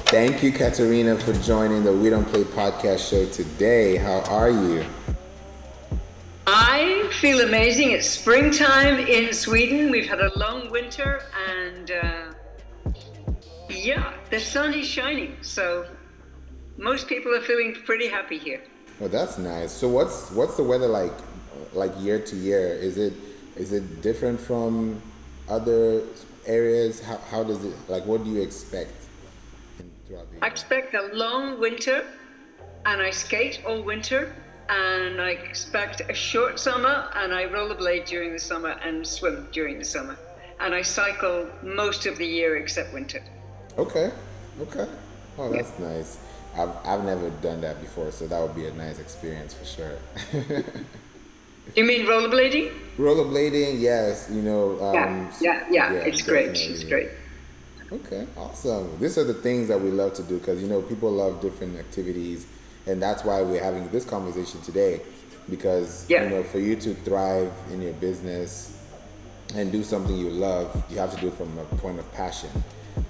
Thank you, Katarina, for joining the We Don't Play podcast show today. How are you? I feel amazing. It's springtime in Sweden. We've had a long winter and the sun is shining. So most people are feeling pretty happy here. Well, that's nice. So what's the weather like year to year? Is it different from other areas? How does it, like, what do you expect throughout the I year? expect a long winter and I skate all winter. And I expect a short summer, and I rollerblade during the summer and swim during the summer. And I cycle most of the year except winter. Okay, okay. Oh, Yeah. that's nice. I've never done that before, so that would be a nice experience for sure. You mean rollerblading? Rollerblading, yes, Yeah. yeah, It's great. It's definitely. great. Okay, awesome. These are the things that we love to do because people love different activities, and that's why we're having this conversation today. Because Yeah. for you to thrive in your business and do something you love, you have to do it from a point of passion.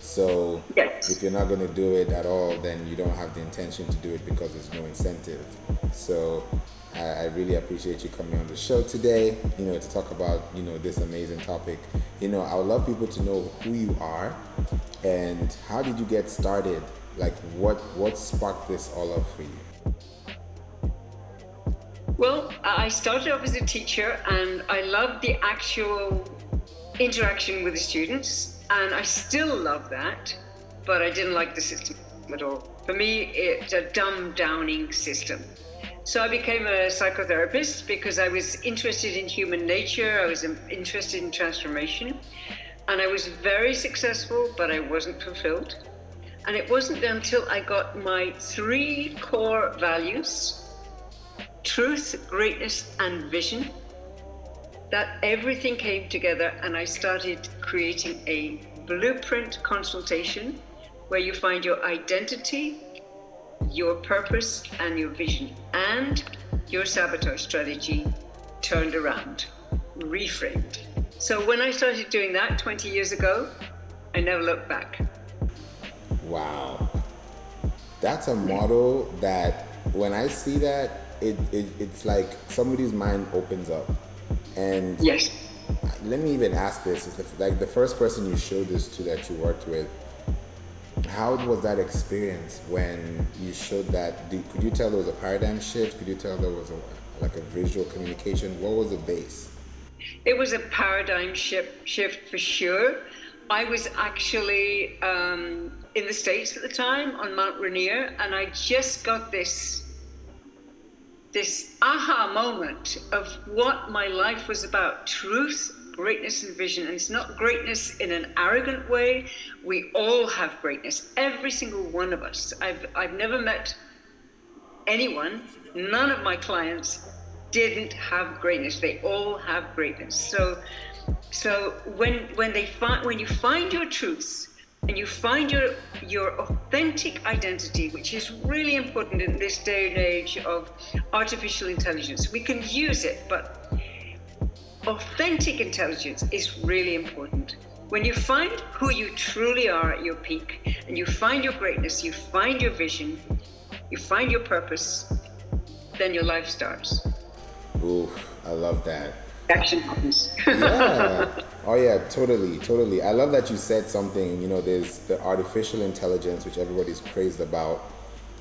So if Yes. you're not going to do it at all, then you don't have the intention to do it because there's no incentive. So I really appreciate you coming on the show today, to talk about, this amazing topic. I would love people to know who you are and how did you get started? Like what sparked this all up for you? Well, I started off as a teacher and I loved the actual interaction with the students, and I still love that, but I didn't like the system at all. For me, it's a dumb downing system. So I became a psychotherapist because I was interested in human nature, I was interested in transformation, and I was very successful, but I wasn't fulfilled. And it wasn't until I got my 3 core values: truth, greatness, and vision, that everything came together, and I started creating a blueprint consultation where you find your identity, your purpose, and your vision, and your sabotage strategy turned around, reframed. So when I started doing that 20 years ago, I never looked back. Wow. That's a model that when I see that, it's like somebody's mind opens up. And Yes. let me even ask this: like the first person you showed this to that you worked with, how was that experience when you showed that? Could you tell there was a paradigm shift? Could you tell there was a visual communication? What was the base? It was a paradigm shift for sure. I was actually in the States at the time on Mount Rainier, and I just got this aha moment of what my life was about: truth, greatness, and vision. And it's not greatness in an arrogant way. We all have greatness, every single one of us. I've never met anyone, none of my clients didn't have greatness. They all have greatness. So when you find your truth and you find your authentic identity, which is really important in this day and age of artificial intelligence. We can use it, but authentic intelligence is really important. When you find who you truly are at your peak, and you find your greatness, you find your vision, you find your purpose, then your life starts. Ooh, I love that. Action happens. Yeah. Oh yeah, totally. I love that you said something, there's the artificial intelligence, which everybody's crazed about.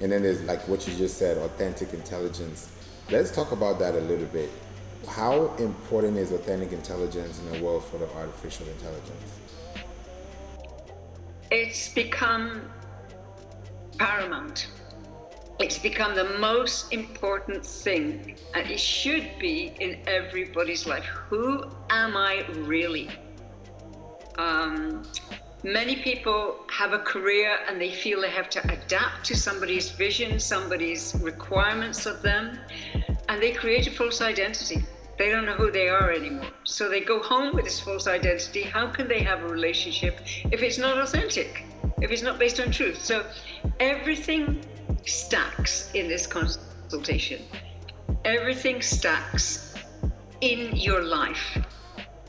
And then there's like what you just said, authentic intelligence. Let's talk about that a little bit. How important is authentic intelligence in a world full of artificial intelligence? It's become paramount. It's become the most important thing, and it should be in everybody's life. Who am I really? Many people have a career and they feel they have to adapt to somebody's vision, somebody's requirements of them, and they create a false identity. They don't know who they are anymore. So they go home with this false identity. How can they have a relationship if it's not authentic, if it's not based on truth? So everything stacks in this consultation. Everything stacks in your life.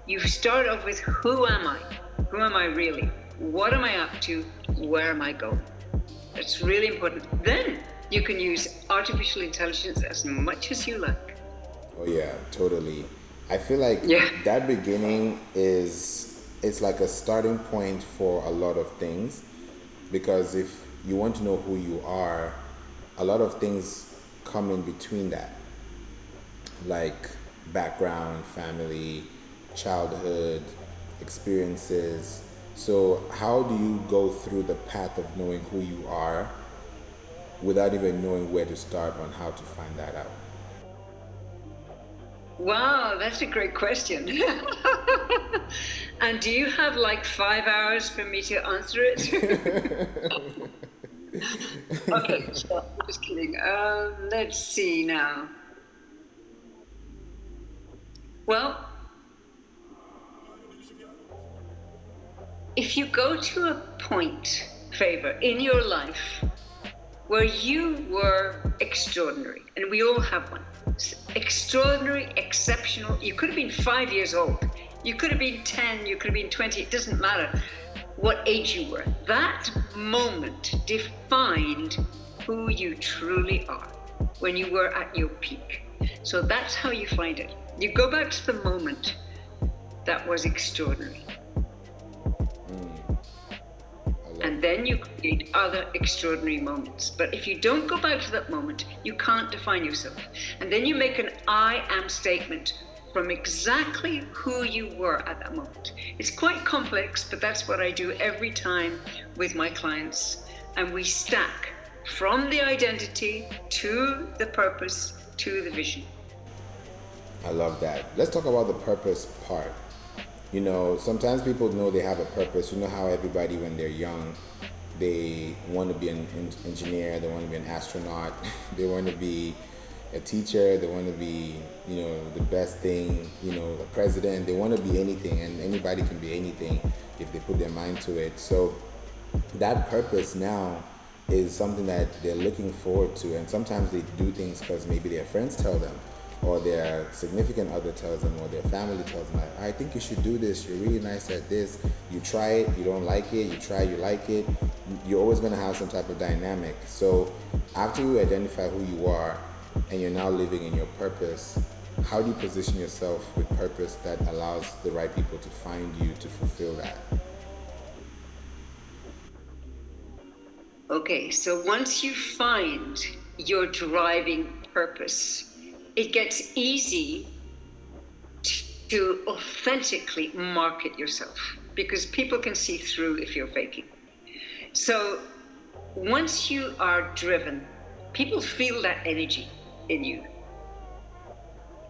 You start off with, who am I? Who am I really? What am I up to? Where am I going? It's really important. Then you can use artificial intelligence as much as you like. Oh yeah, totally. I feel like Yeah. that beginning is it's like a starting point for a lot of things, because if you want to know who you are, a lot of things come in between that, like background, family, childhood, experiences. So how do you go through the path of knowing who you are without even knowing where to start on how to find that out? Wow, that's a great question. And do you have like 5 hours for me to answer it? Okay, so I'm just kidding. Let's see now. Well, if you go to a point, Favor, in your life where you were extraordinary, and we all have one, extraordinary, exceptional, you could have been 5 years old, you could have been 10, you could have been 20, it doesn't matter what age you were. That moment defined who you truly are when you were at your peak. So that's how you find it. You go back to the moment that was extraordinary. And then you create other extraordinary moments. But if you don't go back to that moment, you can't define yourself. And then you make an I am statement from exactly who you were at that moment. It's quite complex, but that's what I do every time with my clients. And we stack from the identity to the purpose to the vision. I love that. Let's talk about the purpose part. You know, sometimes people know they have a purpose. You know how everybody, when they're young, they want to be an engineer, they want to be an astronaut, they want to be a teacher, they want to be, you know, the best thing, you know, a president, they want to be anything, and anybody can be anything if they put their mind to it. So that purpose now is something that they're looking forward to, and sometimes they do things because maybe their friends tell them, or their significant other tells them, or their family tells them, like, I think you should do this, you're really nice at this. You try it, you don't like it, you try, you like it. You're always going to have some type of dynamic. So after you identify who you are and you're now living in your purpose, how do you position yourself with purpose that allows the right people to find you to fulfill that? Okay, so once you find your driving purpose, it gets easy to authentically market yourself because people can see through if you're faking. So once you are driven, people feel that energy in you.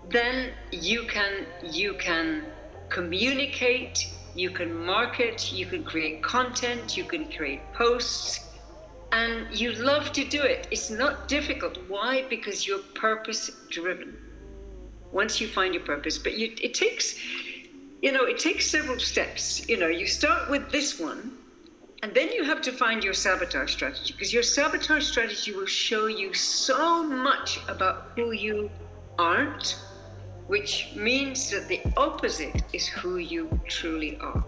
Then you can communicate, you can market, you can create content, you can create posts, and you love to do it. It's not difficult. Why? Because you're purpose driven. Once you find your purpose, but it takes several steps. You start with this one, and then you have to find your sabotage strategy, because your sabotage strategy will show you so much about who you aren't, which means that the opposite is who you truly are.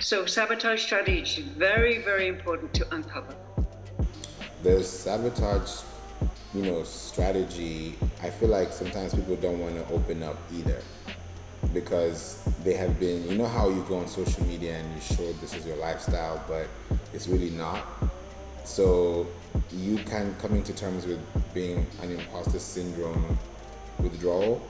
So sabotage strategy is very, very important to uncover. The sabotage, strategy, I feel like sometimes people don't want to open up either, because they have been, how you go on social media and you show this is your lifestyle, but it's really not. So you can come into terms with being an imposter syndrome withdrawal,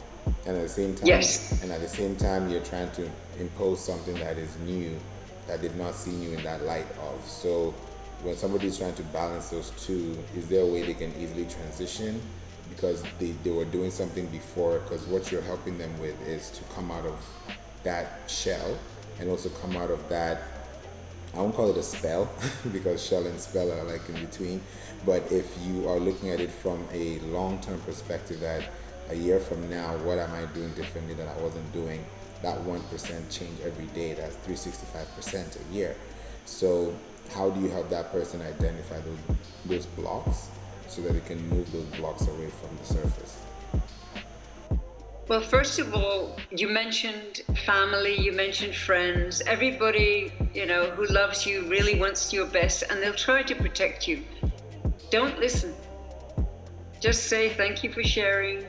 and at the same time, Yes. and at the same time, you're trying to impose something that is new, that they've not seen you in that light of. So when somebody's trying to balance those two, is there a way they can easily transition? Because they were doing something before, because what you're helping them with is to come out of that shell and also come out of that, I won't call it a spell because shell and spell are like in between, but if you are looking at it from a long-term perspective, that a year from now, what am I doing differently that I wasn't doing? That 1% change every day, that's 365% a year. So how do you help that person identify those blocks so that they can move those blocks away from the surface? Well, first of all, you mentioned family, you mentioned friends, everybody, who loves you really wants your best, and they'll try to protect you. Don't listen. Just say thank you for sharing,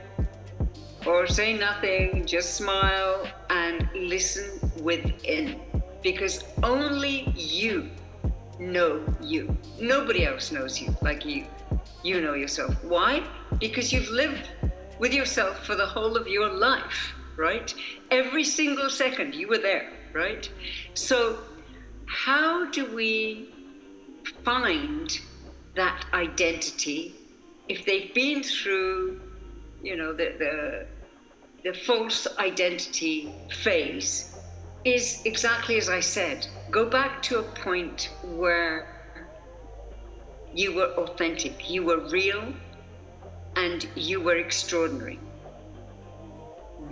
or say nothing, just smile and listen within. Because only you know you. Nobody else knows you like you know yourself. Why? Because you've lived with yourself for the whole of your life, right? Every single second you were there, right? So how do we find that identity if they've been through, the false identity phase? Is exactly as I said, go back to a point where you were authentic, you were real, and you were extraordinary.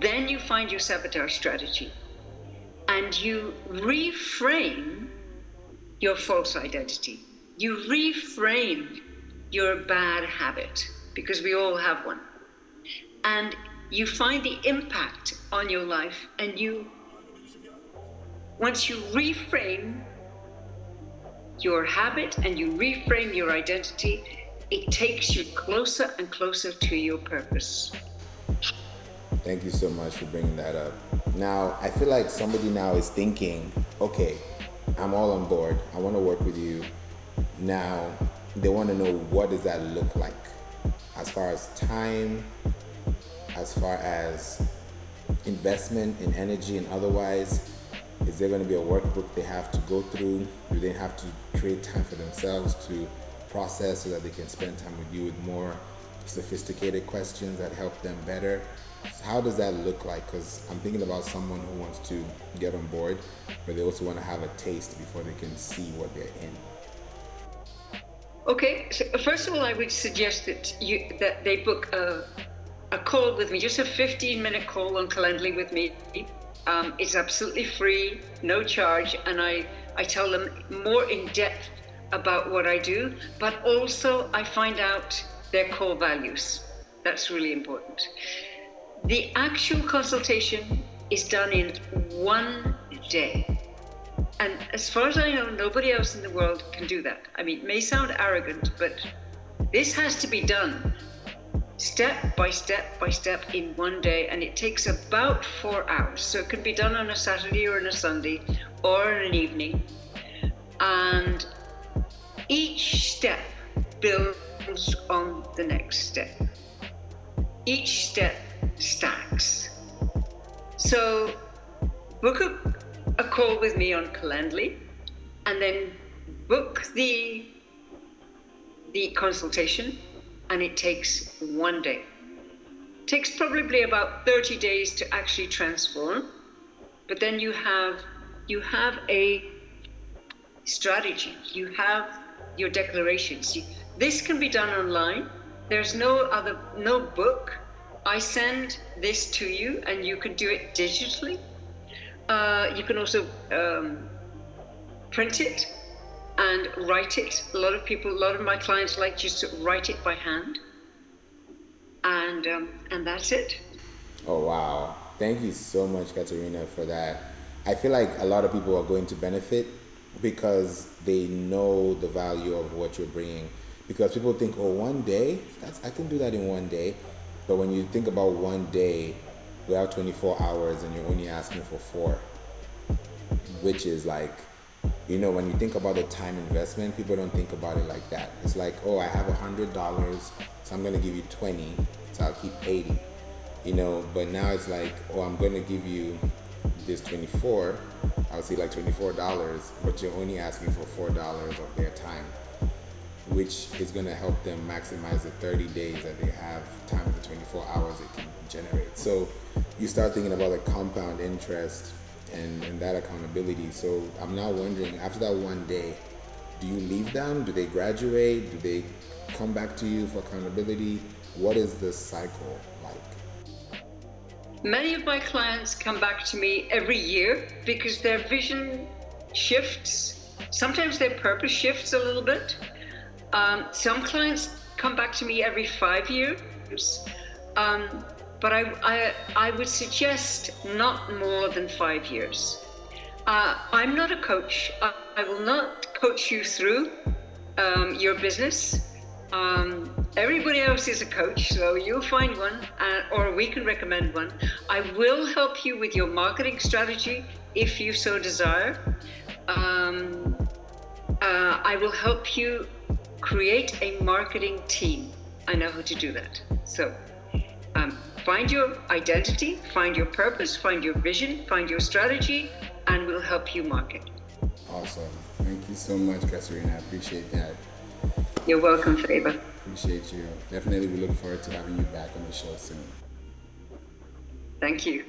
Then you find your sabotage strategy and you reframe your false identity. You reframe your bad habit, because we all have one. And you find the impact on your life, and once you reframe your habit and you reframe your identity, it takes you closer and closer to your purpose. Thank you so much for bringing that up. Now, I feel like somebody now is thinking, okay, I'm all on board. I want to work with you. Now, they want to know, what does that look like? As far as time, as far as investment in energy and otherwise, is there going to be a workbook they have to go through? Do they have to create time for themselves to process so that they can spend time with you with more sophisticated questions that help them better? How does that look like? Because I'm thinking about someone who wants to get on board, but they also want to have a taste before they can see what they're in. Okay, so first of all, I would suggest that they book a call with me, just a 15-minute call on Calendly with me. It's absolutely free, no charge, and I tell them more in depth about what I do, but also I find out their core values. That's really important. The actual consultation is done in one day. And as far as I know, nobody else in the world can do that. I mean, it may sound arrogant, but this has to be done step by step by step in one day, and it takes about 4 hours. So it can be done on a Saturday or on a Sunday or in an evening. And each step builds on the next step. Each step stacks. So book a call with me on Calendly, and then book the consultation, and it takes one day. It takes probably about 30 days to actually transform, but then you have a strategy, you have your declarations. This can be done online. There's no book. I send this to you, and you can do it digitally. You can also print it and write it. A lot of my clients like just to write it by hand, and that's it. Oh wow! Thank you so much, Katarina, for that. I feel like a lot of people are going to benefit because they know the value of what you're bringing. Because people think, oh, one day, I can do that in one day. But when you think about one day, we have 24 hours and you're only asking for 4, which is like, when you think about the time investment, people don't think about it like that. It's like, oh, I have $100, so I'm going to give you 20, so I'll keep 80, but now it's like, oh, I'm going to give you this 24, I'll see like $24, but you're only asking for $4 of their time, which is going to help them maximize the 30 days that they have times the 24 hours they can generate. So you start thinking about the compound interest and that accountability. So I'm now wondering, after that one day, do you leave them? Do they graduate? Do they come back to you for accountability? What is the cycle like? Many of my clients come back to me every year because their vision shifts. Sometimes their purpose shifts a little bit. Some clients come back to me every 5 years. but I would suggest not more than 5 years. I'm not a coach. I will not coach you through your business. Everybody else is a coach, so you'll find one, or we can recommend one. I will help you with your marketing strategy if you so desire. I will help you create a marketing team. I know how to do that. So find your identity, find your purpose, find your vision, find your strategy, and we'll help you market. Awesome. Thank you so much, Katarina. I appreciate that. You're welcome, Favo. Appreciate you. Definitely we look forward to having you back on the show soon. Thank you.